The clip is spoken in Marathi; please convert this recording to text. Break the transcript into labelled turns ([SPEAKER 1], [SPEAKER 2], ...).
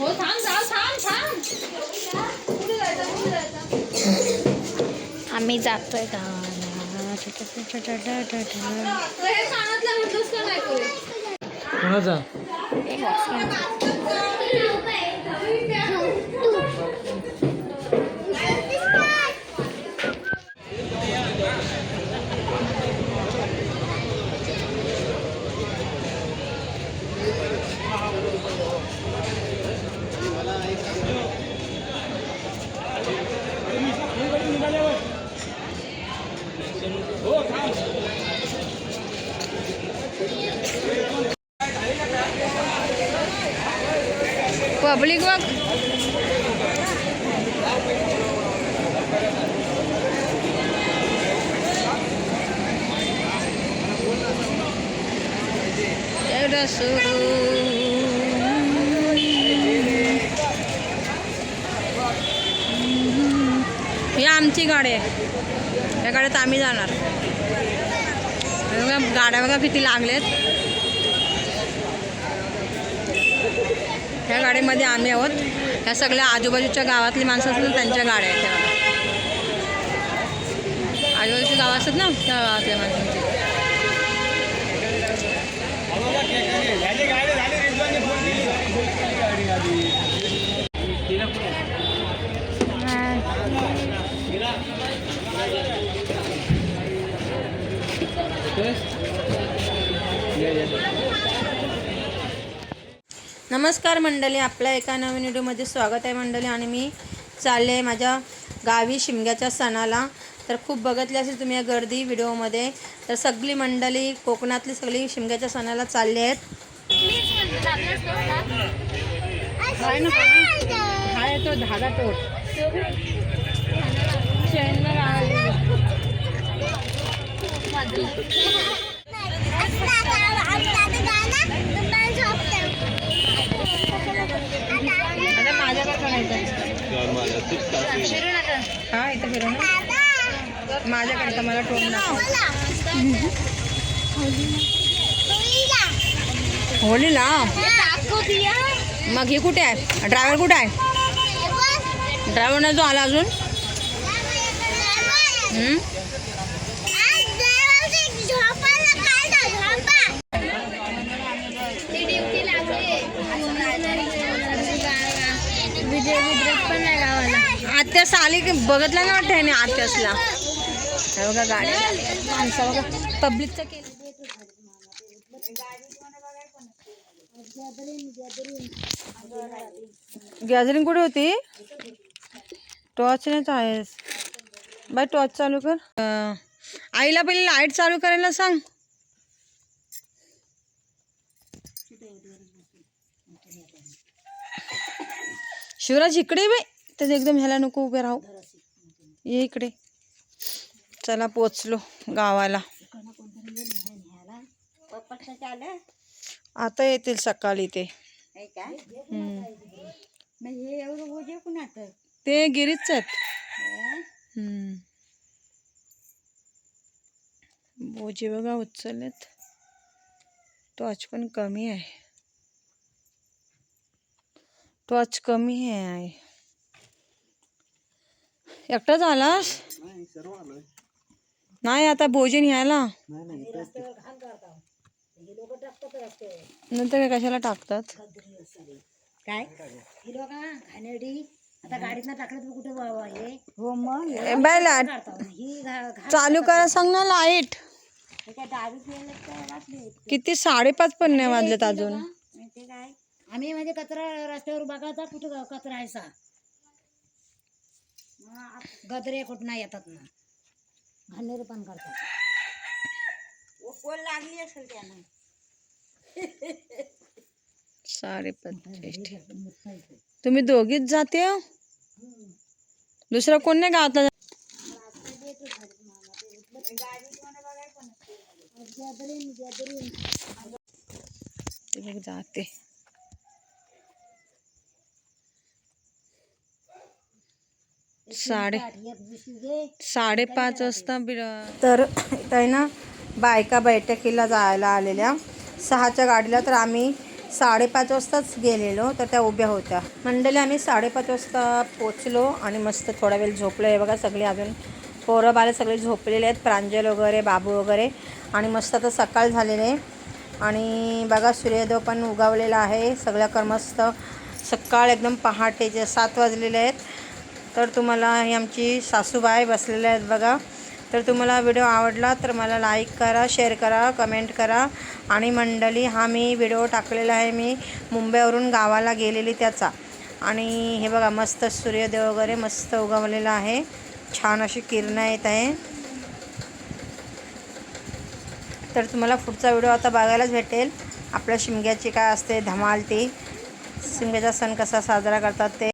[SPEAKER 1] हो थांब जाऊ थांब. कुठे जायचं? आम्ही जातोय गावाला. हे कानातलं म्हटलंस का नाही
[SPEAKER 2] कोणाचा?
[SPEAKER 1] पब्लिक बघ. ही आमची गाडी आहे. या गाड्यात आम्ही जाणार. गाड्या बघा किती लागलेत. ह्या गाडीमध्ये आम्ही आहोत. ह्या सगळ्या आजूबाजूच्या गावातली माणसं असतात ना त्यांच्या गाड्या आहेत. आजूबाजूची गावं असतात ना त्या गावातल्या माणसांची. नमस्कार मंडळी, आपल्या एका नवीन व्हिडिओमध्ये स्वागत आहे मंडळी. आणि मी चालले आहे माझ्या गावी शिमग्याच्या सणाला. तर खूप बघितली असेल तुम्ही या गर्दी व्हिडिओमध्ये. तर सगळी मंडळी कोकणातली सगळी शिमग्याच्या सणाला चालले आहेत. हा तो धागा तोड. आता माझ्याकडे हा इथं फिरून माझ्याकडे तर मला टोन होलीला. मग ही कुठे आहे? ड्रायव्हर कुठे आहे? ड्रायव्हर नाही जो आला अजून. आत्या साली बघितला ना वाटतं ह्याने आत्यासला. बघा गाड्या माणसं बघा पब्लिकचं केलं. गॅदरिंग कुठे होती? टॉर्च नाही आहेस बाय. टॉर्च चालू कर. आईला पहिले लाईट चालू करायला सांग. शिवराज इकडे बाई. तर एकदम ह्याला नको उभे राहू. ये इकडे. चला पोचलो गावाला. आता येतील सकाळी ते. ते गिरीच आहेत. बोजे बघा उचललेत. टॉर्च पण कमी आहे. टॉर्च कमी आहे. एकटा झालास? नाही आता भोजन यायला नंतर कशाला टाकतात
[SPEAKER 3] काय आता गाडीतनं टाकलं कुठे हो मग
[SPEAKER 1] चालू करा सांग ना लाईट. किती 5:30 पण नाही वाजलेत अजून.
[SPEAKER 3] काय आम्ही म्हणजे कचरा रस्त्यावर बघायचा कुठं कचरा आहे सा. गदरे कुठं येतात ना घाणेर पण करतात. कोण लागली असेल त्यानं.
[SPEAKER 1] 5:30. तुम्ही दोघीच जाते? दुसरा कोण नाही गावातला? जाते. साडे 5:30 वाजता. तर इथं आहे ना बायका बैठकीला जायला आलेल्या 6च्या गाडीला. तर आम्ही 5:30 वाजताच गेलेलो तर त्या उभ्या होत्या. मंडळी आम्ही 5:30 वाजता पोचलो आणि मस्त थोडा वेळ झोपलो आहे बघा. सगळे अजून पोरं बाले सगळे झोपलेले आहेत, प्रांजल वगैरे, बाबू वगैरे. आणि मस्त आता सकाळ झालेले आहे आणि बघा सूर्योदय पण उगवलेला आहे. सगळ्याकर मस्त सकाळ एकदम पहाटेचे 7 वाजलेले आहेत. तर तुम्हाला ही आमची सासूबाई बसलेल्या आहेत बघा. तर तुम्हाला व्हिडिओ आवडला तर मला लाईक करा, शेअर करा, कमेंट करा. आणि मंडळी हा मी व्हिडिओ टाकलेला आहे मी मुंबईवरून गावाला गेलेली त्याचा. आणि हे बघा मस्त सूर्योदय वगैरे मस्त उगवलेला आहे, छान अशी किरणं येत आहे. तर तुम्हाला पुढचा व्हिडिओ आता बघायलाच भेटेल. आपल्या शिमग्याची काय असते धमाल, ती शिमग्याचा सण कसा साजरा करतात ते.